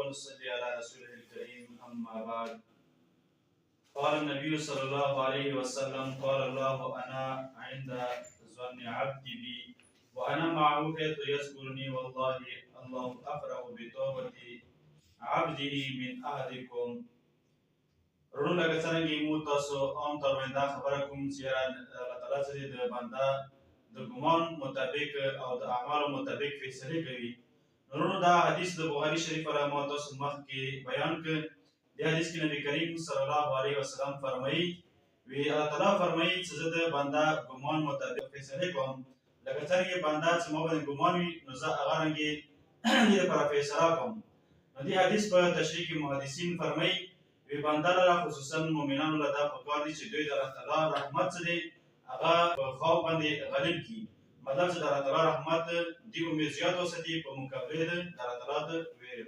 ونصلي على رسوله الكريم أما بعد. قال النبي صلى الله عليه وسلم قال الله أنا عند ظن عبدي بي وأنا معه حيث يذكرني والله الله أفرح بتوبة عبده من أحدكم. رون لکه څرنګه مو تاسو عام طور باندې دا خبره کوم چې الله تعالی چې د بنده د ګمان مطابق او د اعمالو مطابق فیصله کوي. نو دا حدیث د بخاري شریف را تاسو مخکې بیان کړ. د حدیث کې نبی کریم صلی الله علیه وسلم فرمایي وی الله تعالی فرمایي چې زه د بنده ګمان مطابق فیصله کوم. لکه څرنګه بنده چې ما باندې ګمان وي نو زه هغه رنګې دې لپاره فیصله کوم. نو دې حدیث په تشریح کې محدثین فرمایي وی بنده لره خصوصا مؤمنانو له دا پکار دي چې دوی د الله تعالی رحمت څخه دی هغه په خوف باندې غالب کړي. مطلب چې د الله تعالی رحمت دی امید زیات وساتي په مقابل د الله تعالی د ویرې